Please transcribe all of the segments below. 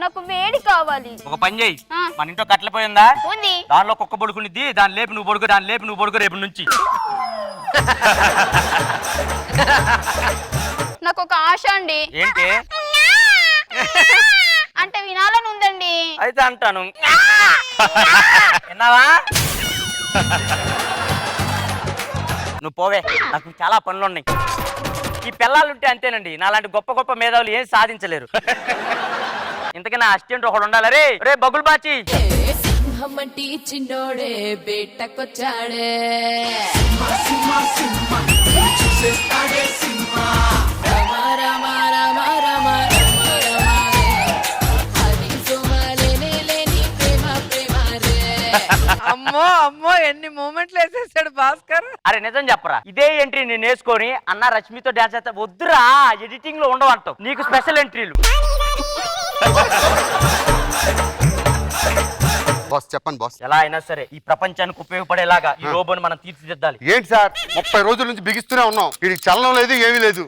నాకు వేడి కావాలి. ఒక పని చేయి, మన ఇంట్లో కట్టెల పొయ్యి ఉందా? ఉంది. దానిలో కుక్క పడుకునిద్ది, దాని లేపి నువ్వు పడుకో, దాని లేపి నువ్వు పడుకో రేపు నుంచి. నాకు ఒక ఆశ అండి. ఏంటి? అంటే వినాలని ఉందండి. అయితే అంటాను. విన్నావా? నువ్వు పోవే, నాకు చాలా పనులు ఉన్నాయి. ఈ పిల్లలుంటే అంతేనండి, నాలాంటి గొప్ప గొప్ప మేధావులు ఏం సాధించలేరు. ఇంతకీ నా అసిస్టెంట్ ఒకడు ఉండాలి. రే రే బగులు బాచి, సింహమంటి చిన్నోడే బేటకొచ్చాడే. అమ్మో అమ్మో ఎన్ని మూమెంట్లు వేసేసాడు భాస్కర్. అరే నిజం చెప్పరా, ఇదే ఎంట్రీ నేను వేసుకొని అన్న రష్మితో డాన్స్ చేస్తా. వద్దురా, ఎడిటింగ్ లో ఉండవంటావు, నీకు స్పెషల్ ఎంట్రీలు. బాస్ చెప్పండి బాస్. ఎలా అయినా సరే ఈ ప్రపంచానికి ఉపయోగపడేలాగా ఈ రోబోని మనం తీర్చిదిద్దాలి. ఏంటి సార్ 30 రోజుల నుంచి బిగిస్తూనే ఉన్నాం, వీడికి చలనం లేదు ఏమీ లేదు.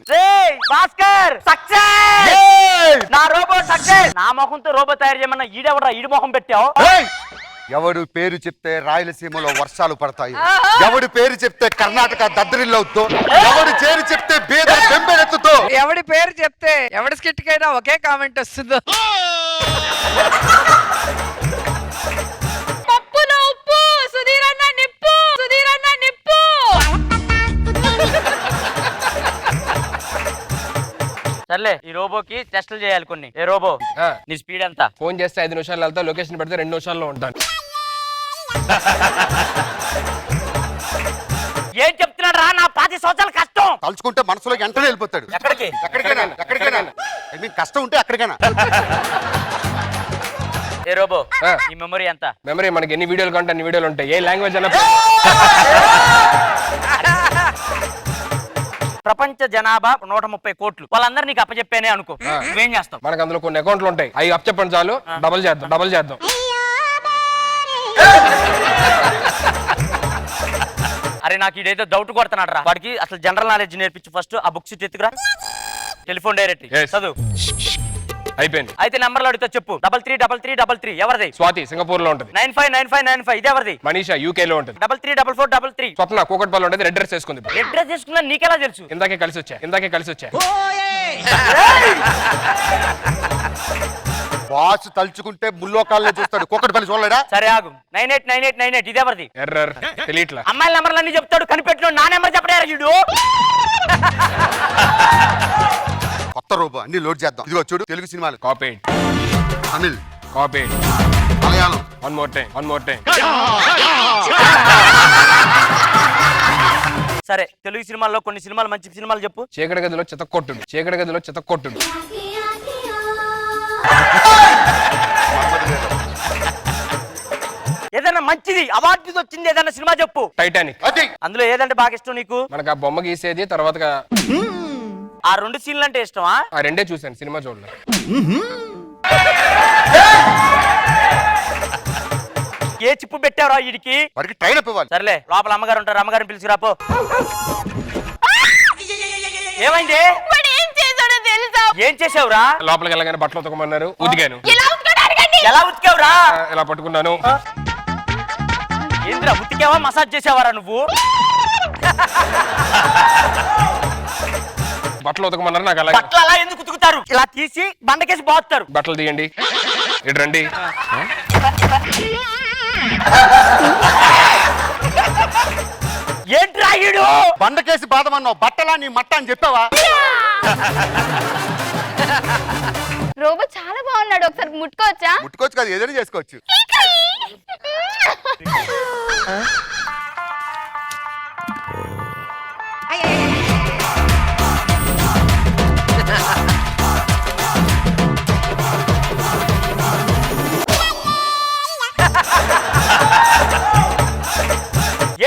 భాస్కర్ సక్సెస్, నా రోబో సక్సెస్. నా మొహంతో రోబో తయారు చేయమన్నా ఈడెవడరా, ఈడి మొహం పెట్టావు. ఎవడు పేరు చెప్తే రాయలసీమలో వర్షాలు పడతాయి, ఎవడి పేరు చెప్తే కర్ణాటక దద్దరిల్లవుతో, ఎవడి పేరు చెప్తే బీదర్ బెంబెలెత్తుతో. ఎవడి పేరు చెప్తే ఎవడి స్కిట్ కైనా ఒకే కామెంట్ వస్తుందో. పప్పులో ఉప్పు, సుధీర్ అన్న నిప్పు, సుధీర్ అన్న నిప్పు. సర్లే, ఈ రోబోకి టెస్టులు చేయాలి కొన్ని. ఏ రోబో, నీ స్పీడ్ ఎంత? ఫోన్ చేస్తే 5 నిమిషాలు వెళ్తా, లొకేషన్ పెడితే 2 నిమిషాల్లో ఉంటాను. ఏం చెప్తున్నాడు రా, నా 10 సంవత్సరాల కష్టం తలుచుకుంటే మనసులోకి వెంటనే వెళ్ళిపోతాడు. ఎక్కడికి? ఎక్కడికైనా ఎక్కడికైనా మీకు కష్టం ఉంటే అక్కడికైనా. ఏ రోబో, ఈ మెమరీ ఎంత? మెమరీ మనకి ఎన్ని వీడియోలు కంటే అన్ని వీడియోలు ఉంటాయి. ఏ లాంగ్వేజ్ అన్న ప్రపంచ జనాభా 130 కోట్లు, వాళ్ళందరూ నీకు అప్పచెప్పానే అనుకో, నువ్వేం చేస్తావు? మనకు అందులో కొన్ని అకౌంట్లు ఉంటాయి, అవి అప్ చెప్పండి చాలు, డబల్ చేద్దాం. అరే నాకు ఇదైతే డౌట్ కొడుతున్నాడు రా, వాడికి అసలు జనరల్ నాలెడ్జ్ నేర్పించు. ఫస్ట్ ఆ బుక్స్ ఎత్తుకురా, టెలిఫోన్ డైరెక్ట్ చదువు. అయిపోయింది. అయితే నంబర్లు అడిగితే చెప్పు. 333333 ఎవరిది? స్వాతి సింగపూర్ లో ఉంటుంది. 959595 ఇది ఎవరిది? మనీషా యూకే లో ఉంటుంది. 334433 స్వప్న కూకట్పల్లి ఉంటుంది. రెడ్ డ్రెస్ వేసుకుంది. రెడ్ డ్రెస్ వేసుకున్నా నీకెలా తెలుసు? ఇందాకే కలిసి వచ్చా. బాస్ తలుచుకుంటే ముల్లోకాల్లో చూస్తాడు, కూకట్పల్లి చూడలేడా? సరే ఆగు. 989898 ఇది ఎవరిది? ఎర్రర్ తెలియట్లా. అమ్మాయిల నంబర్లు అన్ని చెప్తాడు, కనిపెట్టిన నా నెంబర్ చెప్పడా వీడు? కొత్త రోబో అన్ని లోడ్ చేద్దాం. ఇదిగో చూడు, తెలుగు సినిమాలు copied, Tamil copied, Malayalam. One more time. సరే, తెలుగు సినిమాల్లో కొన్ని సినిమాలు మంచి సినిమాలు చెప్పు. చీకటి గదిలో చితక్కొట్టుడు. ఏదైనా మంచిది అవార్డు వచ్చింది ఏదైనా సినిమా చెప్పు. టైటానిక్. అందులో ఏదంటే బాగా ఇష్టం నీకు? మనకు ఆ బొమ్మ గీసేది, తర్వాత ఆ 2 సీన్లు అంటే ఇష్టమా? ఆ 2 చూసాను, సినిమా చూడలేదు. ఏ చిప్పు పెట్టారా వీడికి? వాడికి ట్రైన్ అప్ ఇవ్వాలి. సర్లే, లోపల అమ్మగారు ఉంటారు, అమ్మగారిని పిలుచుకురాపో. ఏమైంది? ఏం చేసావురా? లోపలికి వెళ్ళగానే బట్టలు ఉతకమన్నారు, ఉతికాను. ఎలా ఉతికావురా? ఇలా పట్టుకున్నాను. ఏంద్రా, ఉతికావా మసాజ్ చేసావారా నువ్వు? బట్టలు ఉతకమన్నారు, నాకు అలా. బట్టలు అలా ఎందుకు ఉతుకుతారు? ఇలా తీసి బండకేసి బాగుతారు. బట్టలు తీయండి, ఇటు రండి. ఏంట్రా ఈడు? బండకేసి బాధమన్నావు, బట్టలా నీ మట్ట అని చెప్పావా? రోబో చాలా బాగున్నాడు, ఒకసారి ముట్టుకోవచ్చా? ముట్టుకోవచ్చు కాదు, ఏదైనా చేసుకోవచ్చు.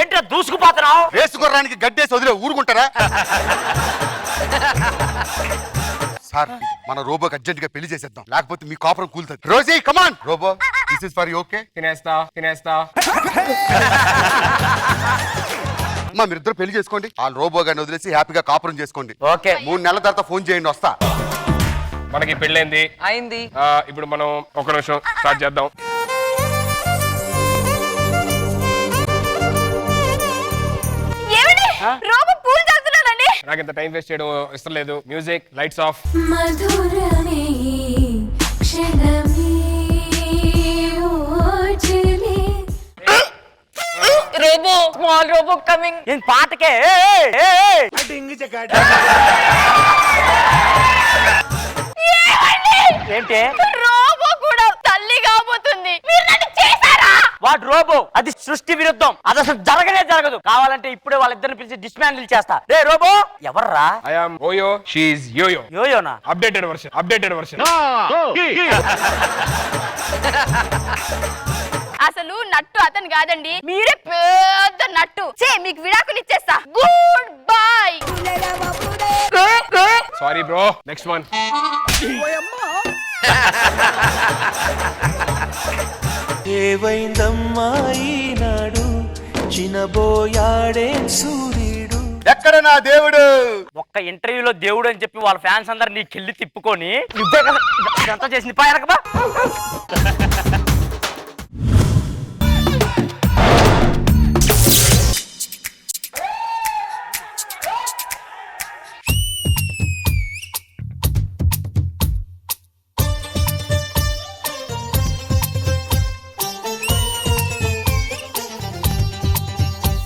ఏంట్రా దూసుకుపోతున్నావు? వేసుకుర్రానికి గడ్డేసి వదిలే ఊరుకుంటారా? సార్, మన రోబోకి అర్జెంట్ గా పెళ్లి చేసేద్దాం, లేకపోతే మీ కాపురం కూలుతుంది. Rosie come on robo, this is for you. Okay, తినేస్తా. అమ్మా మీరిద్దరు పెళ్లి చేసుకోండి, ఆ రోబో గారిని వదిలేసి హ్యాపీగా కాపురం చేసుకోండి. ఓకే. 3 నెలల తర్వాత ఫోన్ చేయండి, వస్తా. మనకి పెళ్ళైంది. అయింది. ఇప్పుడు మనం ఒక నిమిషం స్టార్ట్ చేద్దాం. ఏమండి రోబో పూలు చల్లుతున్నాడండి. నాకు ఇంత టైం వేస్ట్ చేయడం ఇష్టం లేదు. Music, lights off. మధురమే క్షణమే ఓచలే రోబో స్మాల్ రోబో కమింగ్. ఏం పాటకే ఏంటి రోబో కూడా తల్లి కాబోతుంది. మీరు నన్ను చేశారా? వాడు రోబో, అది సృష్టి విరుద్ధం. అది అసలు జరగనే జరగదు. కావాలంటే ఇప్పుడే వాళ్ళిద్దరిని పిలిచి డిస్మాండిల్ చేస్తా. రే రోబో ఎవర్రా? I am Oyo, she is Yoyo. యోయోనా? Updated version. అసలు నట్టు అతను కాదండి, మీరే పెద్ద నట్టు. మీకు విడాకులు ఇచ్చేస్తా. Good bye. Sorry bro, next one. ఏవైందమ్మా ఈనాడు చినబోయాడే సూర్యుడు. ఎక్కడ నా దేవుడు? ఒక్క ఇంటర్వ్యూలో దేవుడు అని చెప్పి వాళ్ళ ఫ్యాన్స్ అందరు నీ కెళ్ళి తిప్పుకొని నువ్వే కదా ఇదంతా చేసింది. పాయనకబా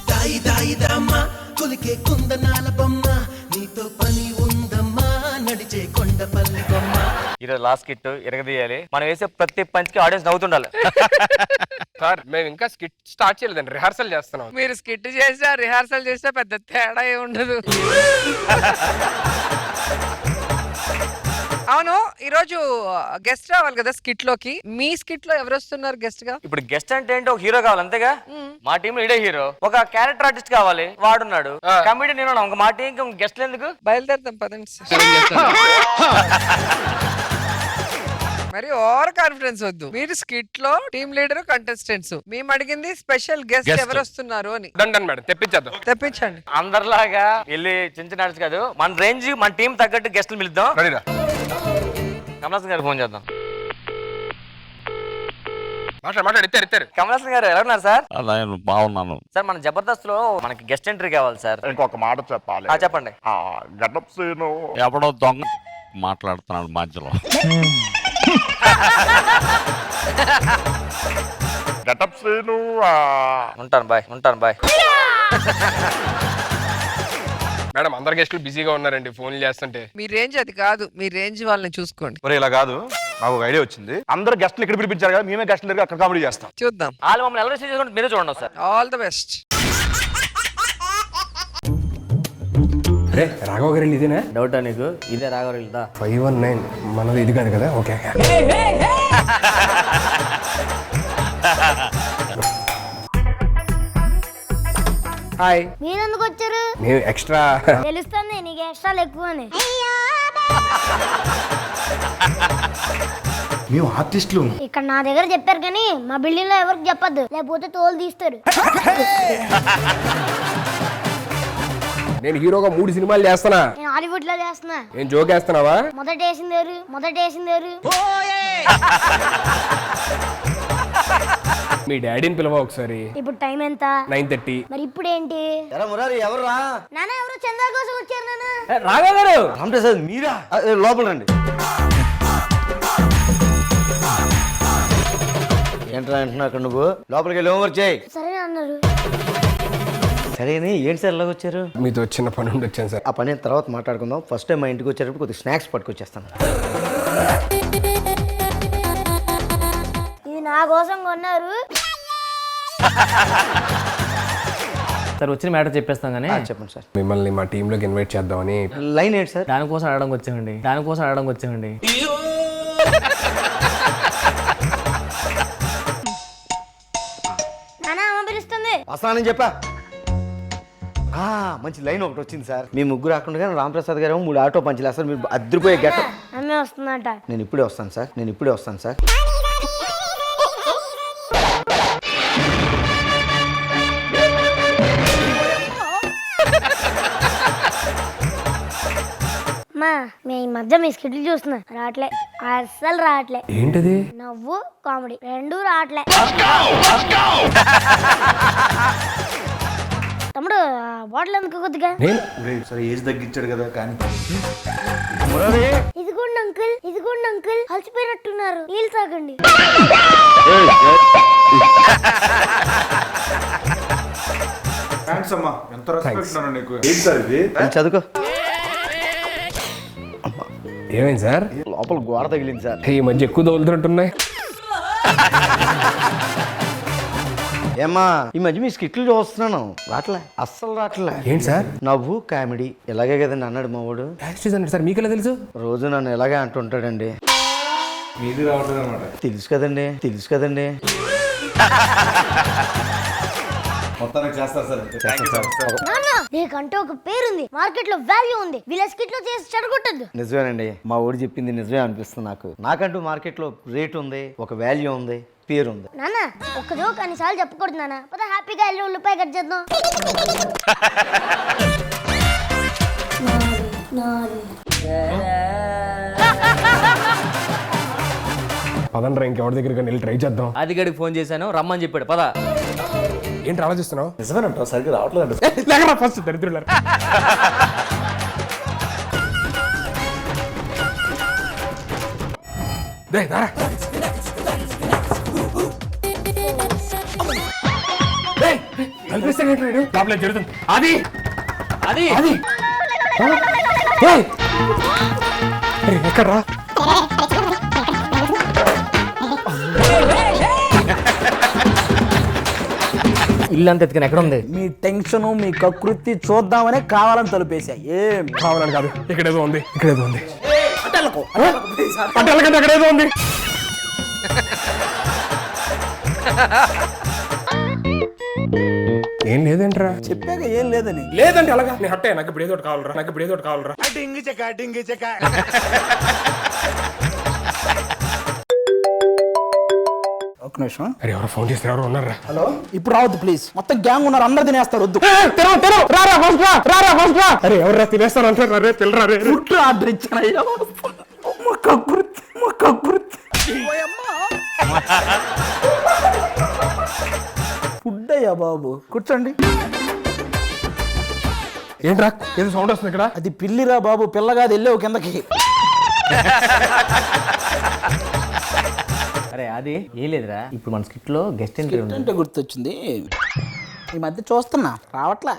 దాయి దాయిదమ్మా కొలికే కుందనాల బొమ్మ నీతో పని ఉందమ్మా నడిచే కొండపల్లి బొమ్మ. ఈరోజు లాస్ట్ కిట్ ఎరగదీయాలి. మనం వేసే ప్రతి పంచ్కి ఆడియన్స్ నవ్వుతుండాలి. సార్ మేము ఇంకా స్కిట్ స్టార్ట్ చేయలేదండి, రిహార్సల్ చేస్తున్నాం. మీరు స్కిట్ చేసినా రిహార్సల్ చేసినా పెద్ద తేడా ఏ ఉండదు. అవును, ఈరోజు గెస్ట్ రావాలి కదా స్కిట్ లోకి. మీ స్కిట్ లో ఎవరు వస్తున్నారు గెస్ట్ గా? ఇప్పుడు గెస్ట్ అంటే ఏంటో ఒక హీరో కావాలి అంతేగా. మా టీమ్ లో ఇడే హీరో. ఒక క్యారెక్టర్ ఆర్టిస్ట్ కావాలి, వాడున్నాడు. కమెడీ నేను ఉన్నాను. మా టీం గెస్ట్లు ఎందుకు? బయలుదేరుతాం పదండి. మరి ఓవర్ కాన్ఫిడెన్స్ వద్దు. మీరు స్కిట్ లో టీమ్ లీడర్, కంటెస్టెంట్స్. మేము అడిగింది స్పెషల్ గెస్ట్ ఎవరు వస్తున్నారు అని. డన్ మేడం, తెప్పించేద్దాం. తెప్పించండి. అందరిలాగా వెళ్ళి చిన్న చిన్న ఆర్టిస్ట్ కాదు, మన రేంజ్ మన టీం తగ్గట్టు గెస్ట్లు పిలుద్దాం. రెడీరా? కమలాసన్ గారు ఫోన్ చేద్దాం. మాట్లాడు ఎత్తారు. కమలాసన్ గారు ఎలా ఉన్నారు సార్? నేను బాగున్నాను సార్ మన జబర్దస్త్ లో మనకి గెస్ట్ ఎంట్రీ కావాలి సార్. ఇంకొక మాట చెప్పాలి. చెప్పండి. గడ్డప్ సీను ఎవడో దొంగ మాట్లాడుతున్నాడు మధ్యలో. గడ్డప్ సీను ఉంటాను బాయ్. మేడం అందరు గెస్టులు బిజీగా ఉన్నారండి, ఫోన్లు చేస్తుంటే. మీ రేంజ్ అది కాదు, మీ రేంజ్ వాళ్ళని చూసుకోండి. మరి ఇలా కాదు, నాకు ఒక ఐడియా వచ్చింది. అందరు గెస్ట్లు ఇక్కడ పిలిపించారు కదా, మేమే గెస్ట్లు దగ్గర అక్కడ కామెడీ చేస్తాం. చూద్దాం. వాళ్ళు మమ్మల్ని ఎవరు చేసుకుంటే మీరే చూడండి సార్. All the best. అరే రాఘవ గారు ఇదేనా? డౌటా నీకు? ఇదే రాఘవరెల్దా 519 మనది ఇది కాదు కదా? ఓకే. హాయ్. మీరెందుకు వచ్చారు? నేను ఎక్స్ట్రా. తెలుస్తుంది నీకు ఎక్స్ట్రాలు ఎక్కువ అని. మేము ఆర్టిస్టులు. ఇక్కడ నా దగ్గర చెప్పారు కానీ మా బిల్డింగ్ లో ఎవరికి చెప్పద్దు, లేకపోతే తోలు తీస్తారు. నేను హీరోగా 3 సినిమాలు చేస్తున్నా. నేను హాలీవుడ్ లో చేస్తున్నా. నేను జోక్ వేస్తున్నావా? మొదట వేసిందేరు. మీ డాడీని పిలవ ఒకసారి. ఇప్పుడు టైం ఎంత? 9:30. మరి ఇప్పుడు ఏంటి? ఎవర్రా? నాన్న ఎవరు చందా కోసం వచ్చారు నాన్న. రాఘవ గారు రామప్రసాద్ మీరా? లోపల రండి. ఏంట్రా అంటున్నా అక్కడ నువ్వు? లోపలికి వెళ్ళి హోంవర్క్ చేయి. సరే అన్నారు. సరేని ఏంటి సార్ ఇలాగ వచ్చారు? మీతో చిన్న పని ఉండి వచ్చాను సార్. ఆ పని తర్వాత మాట్లాడుకుందాం. ఫస్ట్ టైం మా ఇంటికి వచ్చేటప్పుడు కొద్దిగా స్నాక్స్ పట్టుకొచ్చేస్తాను. ఇది నా కోసం కొన్నారు. సార్ వచ్చిన మ్యాటర్ చెప్పేస్తాం కానీ చెప్పండి సార్. మిమ్మల్ని మా టీంలోకి ఇన్వైట్ చేద్దామని. లైన్ ఏంటి సార్? దానికోసం అడగడానికి వచ్చామండి. నాన్న అమ్మ పిలుస్తుంది. వస్తానని చెప్పా. మంచి లైన్ ఒకటి వచ్చింది సార్. మీ ముగ్గురు రాకుండా రామప్రసాద్ గారు 3 ఆటో పంచులు వేస్తారు. మీరు అద్దరిపోయే గట్ట. అమ్మే వస్తుందట. నేను ఇప్పుడే వస్తాను సార్. అమ్మా మీ ఈ మధ్య మీ స్కిట్లు చూస్తున్నా రావట్లే, అస్సలు రావట్లే. ఏంటిది? నవ్వు కామెడీ రెండూ రావట్లే. తమ్ముడు బాటిల్ ఎందుకు కొద్దిగా? సరే ఏజ్ తగ్గించాడు కదా కానీ ఇదిగోండి అంకుల్, ఇదిగోండి అంకుల్, అలసిపోయినట్టున్నారు, నీళ్ళు తాగండి. థ్యాంక్స్ అమ్మా, ఎంత రెస్పెక్ట్ నీకు. ఏంటి సార్ ఇది? చదువుకో. ఏమైంది సార్? లోపల గోడ తగిలింది సార్. ఈ మధ్య ఎక్కువ తోలుతున్నట్టున్నాయి. ఏమ్మా ఈ మధ్య మీ స్కిట్లు చూస్తున్నాను, రావట్లే, అస్సలు రావట్లే. ఏంటి సార్? నవ్వు కామెడీ ఇలాగే కదండి అన్నాడు మా వాడు. సార్ మీకు ఎలా తెలుసు? రోజు నన్ను ఇలాగే అంటుంటాడండి. మీది రావట్లేదు అనమాట. తెలుసు కదండి, తెలుసు కదండి. మొత్తానికి చేస్తారు సార్. నాన్న నీకంటే ఒక పేరుంది, మార్కెట్ లో వాల్యూ ఉంది, వీళ్ళ స్కిట్ లో చేసి చెడగొట్టద్దు. నిజమేనండి, మా ఊడు చెప్పింది నిజమే అనిపిస్తుంది నాకు. నాకంటూ మార్కెట్ లో రేట్ ఉంది, ఒక వాల్యూ ఉంది, పేరు ఉంది. నాన్న ఒక్క జోక్ అన్నిసార్లు చెప్పకూడదు నాన్న. పద హ్యాపీగా వెళ్ళి ఉల్లిపాయ కట్ చేద్దాం. పదండ్రా ఇంకెవరి దగ్గరికి వెళ్ళి ట్రై చేద్దాం. అది గడికి ఫోన్ చేశాను, రమ్మని చెప్పాడు, పద. ఏంటి ఆలోచిస్తున్నావు? నిజమేనంట, సరిగ్గా రావట్లేదు. లేకరా ఫస్ట్ దరిద్రులారా. అది అది అది ఎక్కడ్రా? ఇల్లంతా ఎత్తుకుని ఎక్కడ ఉంది? మీ టెన్షన్ మీ కకృతి చూద్దామనే కావాలని తలుపేశా. ఏం కావాలని కాదు, ఇక్కడేదో ఉంది, ఇక్కడేదో ఉంది. అంటే అక్కడేదో ఉంది. ఏం లేదంటరా? చెప్పాక ఏం లేదని. లేదంటే అలాగా నేను హట్టే, నాకు ఇప్పుడు ఏదో ఒకటి కావాలరా, నాకు ఇప్పుడు ఏదో ఒకటి కావాలరా. ఒక నిమిషం. అరే ఎవరో ఫోన్ చేస్తే ఎవరో ఉన్నారా? హలో, ఇప్పుడు రావద్దు ప్లీజ్, మొత్తం గ్యాంగ్ ఉన్నారు, అందరు తినేస్తారు, వద్దు. అరే ఎవరు తినేస్తాను అంటారు? రే పిల్లరా, రే ఫుడ్ ఆర్డర్ ఇచ్చానయ్యా. ఫుడ్ అయ్యా బాబు, కూర్చోండి. ఏంట్రా ఏదో సౌండ్ వస్తుంది ఇక్కడ? అది పిల్లిరా బాబు, పిల్లగాది, వెళ్ళావు కిందకి. అరే అది ఏం లేదురా, ఇప్పుడు మన స్కిట్ లో గెస్ట్ ఎంట్రీ ఉంది. అంటే గుర్తొచ్చింది, ఈ మధ్య చూస్తున్నా రావట్లా,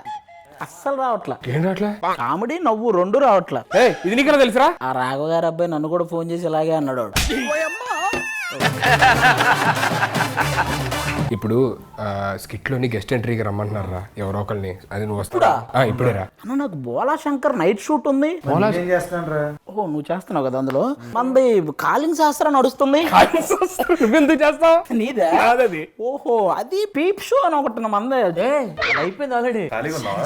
అస్సలు రావట్లా. ఏం రావట్లా? కామెడీ నవ్వు రెండు రావట్లా. ఇది నీకెలా తెలుసురా? ఆ రాఘవ గారి అబ్బాయి నన్ను కూడా ఫోన్ చేసి ఇలాగే అన్నాడు. ఇప్పుడు స్కిట్ లోని గెస్ట్ ఎంట్రీకి రమ్మంటున్నారా ఎవరో ఒకరిని, అది నువ్వు వస్తున్నా? ఇప్పుడేరా. అన్న నాకు బోలా శంకర్ నైట్ షూట్ ఉంది. ఏం చేస్తాను? ఓహో నువ్వు చేస్తున్నావు కదా అందులో. మంది కాలింగ్ శాస్త్రం నడుస్తుంది. నువ్వెందుకు చేస్తావు? నీదే కాదది. ఓహో అది పీప్ షో అని ఒకటి మందే. అయిపోయింది ఆల్రెడీ. ఖాళీగా ఉన్నావా?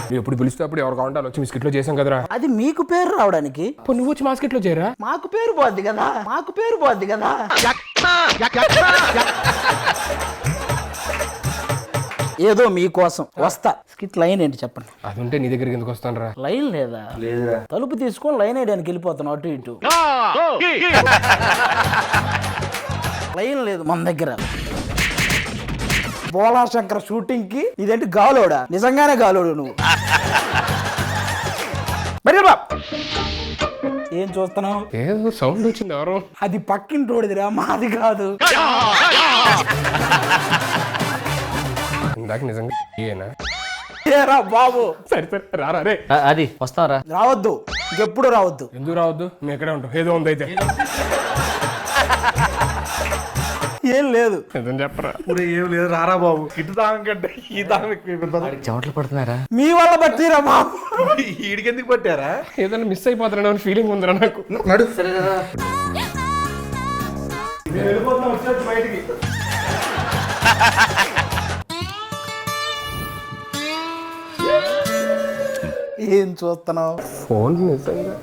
నువ్వు ఎప్పుడు పిలిస్తే అప్పుడు ఎవరు కావాలంటే వచ్చి మీ స్కిట్ లో చేసాం కదరా. అది మీకు పేరు రావడానికి. నువ్వు వచ్చి మా స్కిట్ లో చేయరా? మాకు పేరు పోద్ది కదా, మాకు పేరు పోద్ది కదా. ఏదో మీకోసం వస్తా. స్కిట్ లైన్ ఏంటి చెప్పండి. అది ఉంటే నీ దగ్గరికి ఎందుకు వస్తాను రా? లైన్ లేదా? లేదురా. తలుపు తీసుకొని లైన్ వేయడానికి వెళ్ళిపోతాను అటు ఇటు. లైన్ లేదు మన దగ్గర. బోలా శంకర్ షూటింగ్ కి ఇదేంటి గాలోడా? నిజంగానే గాలోడు నువ్వు. మరి ఏం చూస్తున్నావు? ఏదో సౌండ్ వచ్చింది, ఎవరు? అది పక్కింటోడిదిరా, మాది కాదు. ఇందాక నిజంగా ఏనా? ఏరా బాబు. సరే సరే రారా. రే అది వస్తారా? రావద్దు, ఇంకెప్పుడు రావద్దు. ఎందుకు రావద్దు? మేము ఎక్కడే ఉంటాం. ఏదో ఉంది అయితే. ఏం లేదు. నిజం చెప్పరా? ఏం లేదు, రారా బాబు. ఇటు దాని కంటే ఈ దాని చెమటలు పడుతున్నారా? మీ వల్ల బట్టిరా బాబు. ఈడికి ఎందుకు పట్టారా? ఏదైనా మిస్ అయిపోతున్నా అని ఫీలింగ్ ఉందిరా నాకు. నడు. బయటికి ఏం చూస్తున్నావు? ఫోన్ నిజంగా